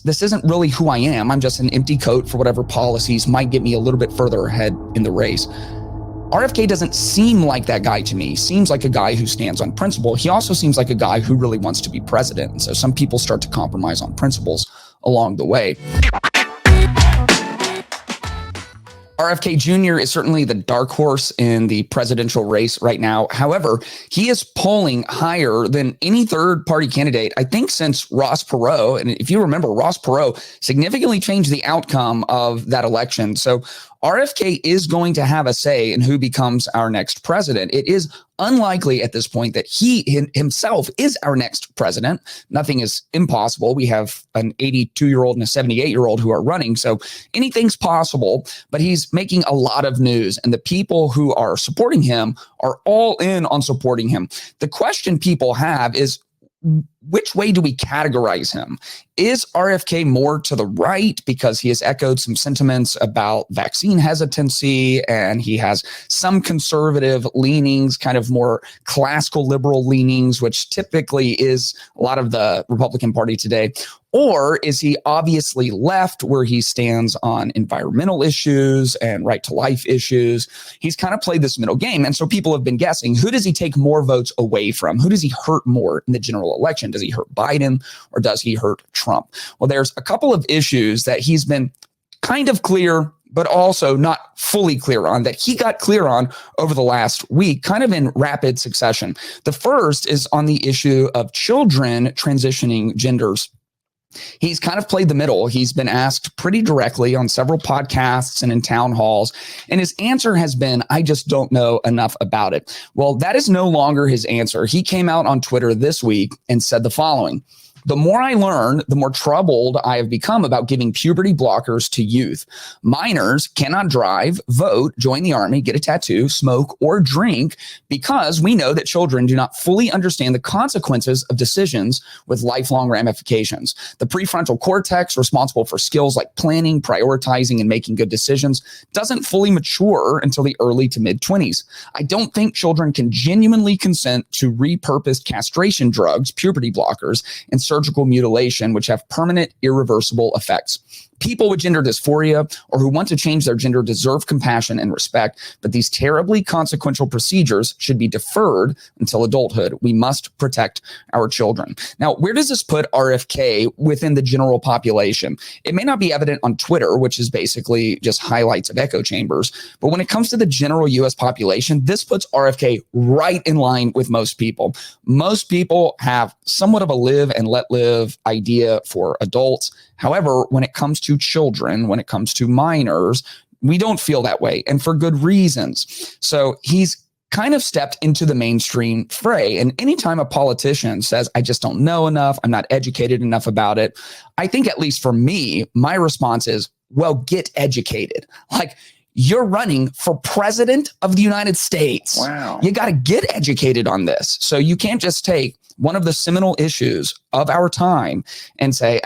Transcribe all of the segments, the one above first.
this isn't really who I am. I'm just an empty coat for whatever policies might get me a little bit further ahead in the race. RFK doesn't seem like that guy to me. He seems like a guy who stands on principle. He also seems like a guy who really wants to be president. And so some people start to compromise on principles along the way. RFK Jr. is certainly the dark horse in the presidential race right now. However, he is polling higher than any third party candidate, I think, since Ross Perot. And if you remember, Ross Perot significantly changed the outcome of that election. So RFK is going to have a say in who becomes our next president. It is unlikely at this point that he himself is our next president. Nothing is impossible. We have an 82-year-old and a 78-year-old who are running, so anything's possible, but he's making a lot of news, and the people who are supporting him are all in on supporting him. The question people have is, which way do we categorize him? Is RFK more to the right because he has echoed some sentiments about vaccine hesitancy and he has some conservative leanings, kind of more classical liberal leanings, which typically is a lot of the Republican Party today? Or is he obviously left where he stands on environmental issues and right to life issues? He's kind of played this middle game. And so people have been guessing, who does he take more votes away from? Who does he hurt more in the general election? Does he hurt Biden or does he hurt Trump? Well, there's a couple of issues that he's been kind of clear, but also not fully clear on, that he got clear on over the last week, kind of in rapid succession. The first is on the issue of children transitioning genders. He's kind of played the middle. He's been asked pretty directly on several podcasts and in town halls, and his answer has been, I just don't know enough about it. Well, that is no longer his answer. He came out on Twitter this week and said the following: the more I learn, the more troubled I have become about giving puberty blockers to youth. Minors cannot drive, vote, join the army, get a tattoo, smoke, or drink because we know that children do not fully understand the consequences of decisions with lifelong ramifications. The prefrontal cortex, responsible for skills like planning, prioritizing, and making good decisions, doesn't fully mature until the early to mid-20s. I don't think children can genuinely consent to repurposed castration drugs, puberty blockers, and surgical mutilation, which have permanent, irreversible effects. People with gender dysphoria or who want to change their gender deserve compassion and respect, but these terribly consequential procedures should be deferred until adulthood. We must protect our children. Now, where does this put RFK within the general population? It may not be evident on Twitter, which is basically just highlights of echo chambers, but when it comes to the general U.S. population, this puts RFK right in line with most people. Most people have somewhat of a live and let live idea for adults. However, when it comes to children, when it comes to minors, we don't feel that way, and for good reasons. So he's kind of stepped into the mainstream fray. And anytime a politician says, I just don't know enough, I'm not educated enough about it, I think, at least for me, my response is, well, get educated. Like, you're running for president of the United States. Wow. You got to get educated on this. So you can't just take one of the seminal issues of our time and say,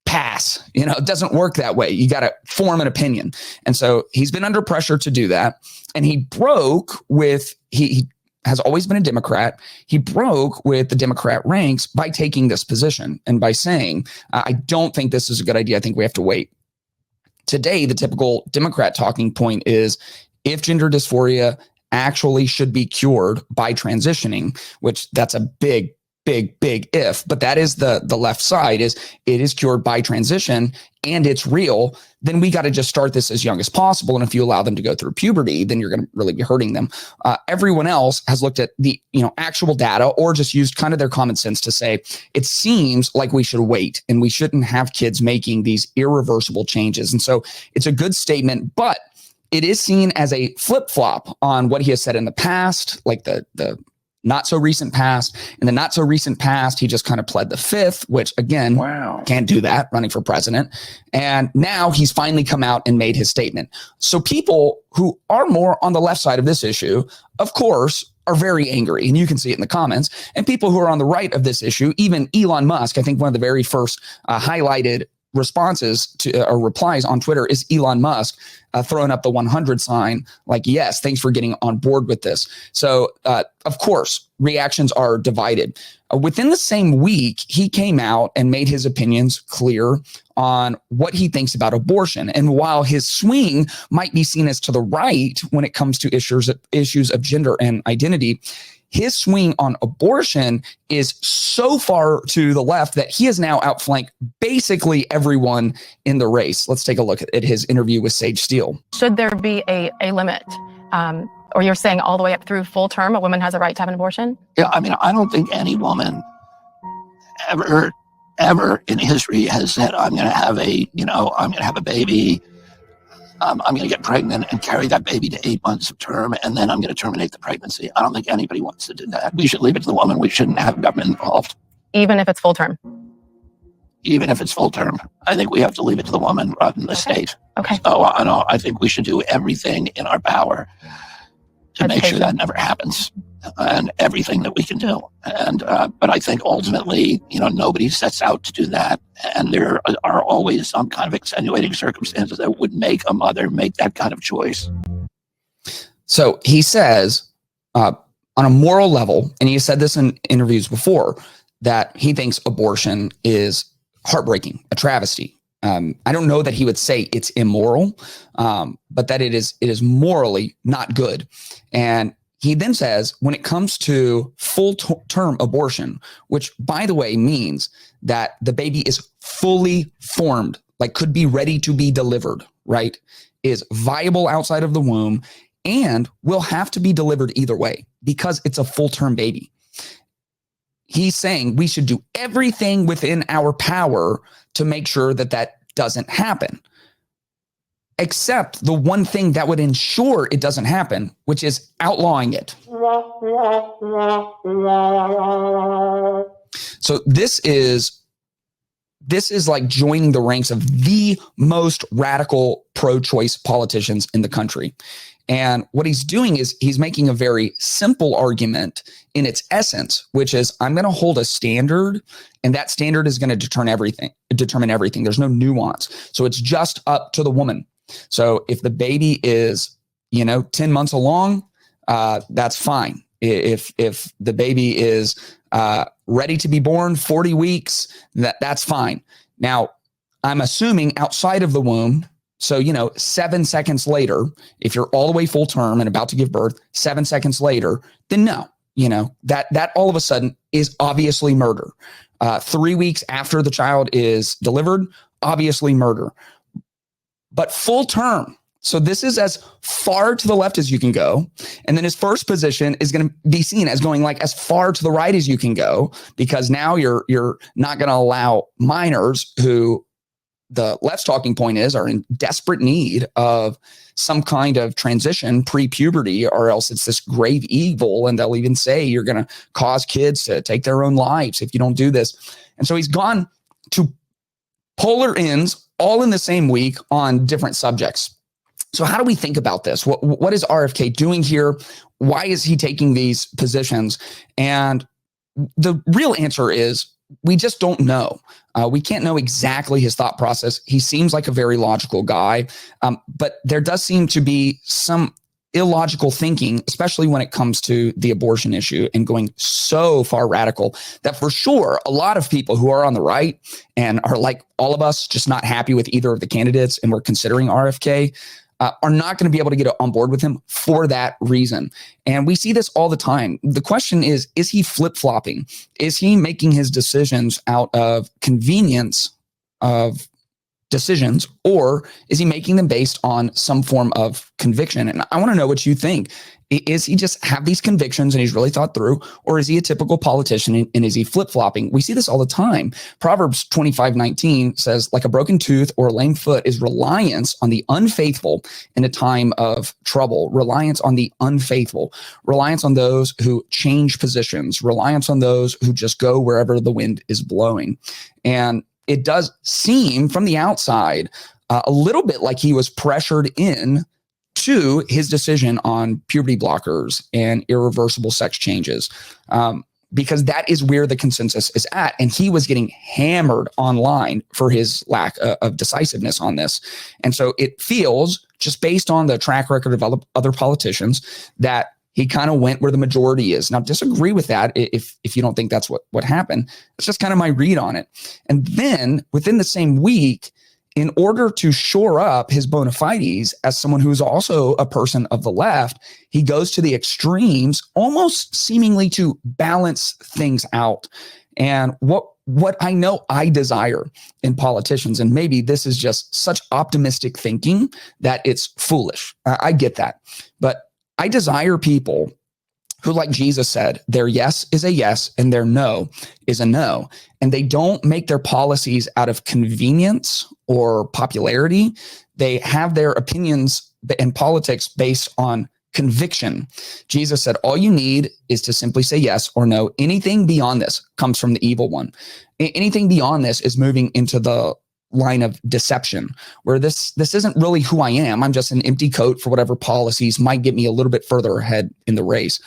pass. It doesn't work that way. You got to form an opinion. And so he's been under pressure to do that. And he broke with, he has always been a Democrat. He broke with the Democrat ranks by taking this position and by saying, I don't think this is a good idea. I think we have to wait. Today, the typical Democrat talking point is, if gender dysphoria actually should be cured by transitioning, which that's a big if, but that is the left side, is it is cured by transition and it's real, then we got to just start this as young as possible. And if you allow them to go through puberty, then you're going to really be hurting them. Everyone else has looked at the actual data or just used kind of their common sense to say, it seems like we should wait and we shouldn't have kids making these irreversible changes. And so it's a good statement, but it is seen as a flip-flop on what he has said in the past, like the not so recent past. In the not so recent past, he just kind of pled the fifth, which again, can't do that running for president. And now he's finally come out and made his statement. So people who are more on the left side of this issue, of course, are very angry, and you can see it in the comments. And people who are on the right of this issue, even Elon Musk, I think one of the very first highlighted responses to or replies on Twitter is Elon Musk throwing up the 100 sign, like, yes, thanks for getting on board with this. So, of course, reactions are divided. Within the same week, he came out and made his opinions clear on what he thinks about abortion. And while his swing might be seen as to the right when it comes to issues of gender and identity, his swing on abortion is so far to the left that he has now outflanked basically everyone in the race. Let's take a look at his interview with Sage Steele. Should there be a limit? Or you're saying all the way up through full term, a woman has a right to have an abortion? Yeah, I mean, I don't think any woman ever in history has said, I'm going to have a baby. I'm going to get pregnant and carry that baby to 8 months of term, and then I'm going to terminate the pregnancy. I don't think anybody wants to do that. We should leave it to the woman. We shouldn't have government involved. Even if it's full term? Even if it's full term. I think we have to leave it to the woman rather than the state. Okay. So I think we should do everything in our power to make sure that never happens, and everything that we can do. And but I think ultimately, nobody sets out to do that. And there are always some kind of extenuating circumstances that would make a mother make that kind of choice. So he says, on a moral level, and he has said this in interviews before, that he thinks abortion is heartbreaking, a travesty. I don't know that he would say it's immoral, but that it is morally not good. And he then says, when it comes to full-term abortion, which, by the way, means that the baby is fully formed, like could be ready to be delivered, right, is viable outside of the womb and will have to be delivered either way because it's a full-term baby. He's saying we should do everything within our power to make sure that that doesn't happen, except the one thing that would ensure it doesn't happen, which is outlawing it. So this is like joining the ranks of the most radical pro-choice politicians in the country. And what he's doing is he's making a very simple argument in its essence, which is I'm going to hold a standard, and that standard is going to determine everything. There's no nuance. So it's just up to the woman. So if the baby is, 10 months along, that's fine. If the baby is ready to be born 40 weeks, that's fine. Now, I'm assuming outside of the womb, so, 7 seconds later, if you're all the way full term and about to give birth, 7 seconds later, then no, that all of a sudden is obviously murder. 3 weeks after the child is delivered, obviously murder. But full term, so this is as far to the left as you can go. And then his first position is going to be seen as going like as far to the right as you can go, because now you're not going to allow minors who the left's talking point is are in desperate need of some kind of transition pre-puberty, or else it's this grave evil. And they'll even say you're going to cause kids to take their own lives if you don't do this. And so he's gone to polar ends all in the same week on different subjects. So how do we think about this? What is RFK doing here? Why is he taking these positions? And the real answer is we just don't know. We can't know exactly his thought process. He seems like a very logical guy, but there does seem to be some illogical thinking, especially when it comes to the abortion issue and going so far radical that for sure, a lot of people who are on the right and are like all of us, just not happy with either of the candidates, and we're considering RFK, are not going to be able to get on board with him for that reason. And we see this all the time. The question is he flip-flopping? Is he making his decisions out of convenience of decisions, or is he making them based on some form of conviction? And I want to know what you think. Is he just have these convictions and he's really thought through, or is he a typical politician and is he flip-flopping? We see this all the time. Proverbs 25:19 says, like a broken tooth or a lame foot is reliance on the unfaithful in a time of trouble. Reliance on the unfaithful. Reliance on those who change positions. Reliance on those who just go wherever the wind is blowing. And it does seem from the outside a little bit like he was pressured in to his decision on puberty blockers and irreversible sex changes. because that is where the consensus is at. And he was getting hammered online for his lack of decisiveness on this. And so it feels, just based on the track record of other politicians, that he kind of went where the majority is. Now, disagree with that if you don't think that's what happened. It's just kind of my read on it. And then within the same week, in order to shore up his bona fides as someone who is also a person of the left, he goes to the extremes, almost seemingly to balance things out. And what I know I desire in politicians, and maybe this is just such optimistic thinking that it's foolish. I get that. But I desire people who, like Jesus said, their yes is a yes and their no is a no. And they don't make their policies out of convenience or popularity. They have their opinions and politics based on conviction. Jesus said, all you need is to simply say yes or no. Anything beyond this comes from the evil one. Anything beyond this is moving into the line of deception, where this isn't really who I am. I'm just an empty coat for whatever policies might get me a little bit further ahead in the race.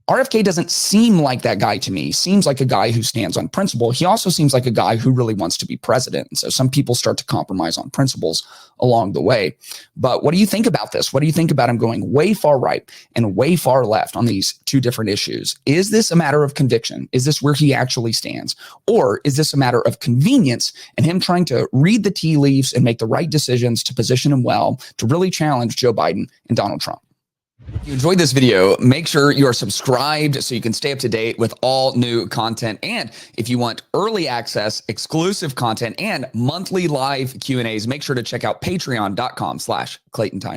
RFK doesn't seem like that guy to me. He seems like a guy who stands on principle. He also seems like a guy who really wants to be president. And so some people start to compromise on principles along the way. But what do you think about this? What do you think about him going way far right and way far left on these two different issues? Is this a matter of conviction? Is this where he actually stands? Or is this a matter of convenience and him trying to read the tea leaves and make the right decisions to position him well to really challenge Joe Biden and Donald Trump? If you enjoyed this video, make sure you are subscribed so you can stay up to date with all new content. And if you want early access, exclusive content, and monthly live Q&As, make sure to check out patreon.com/ClaytonTime.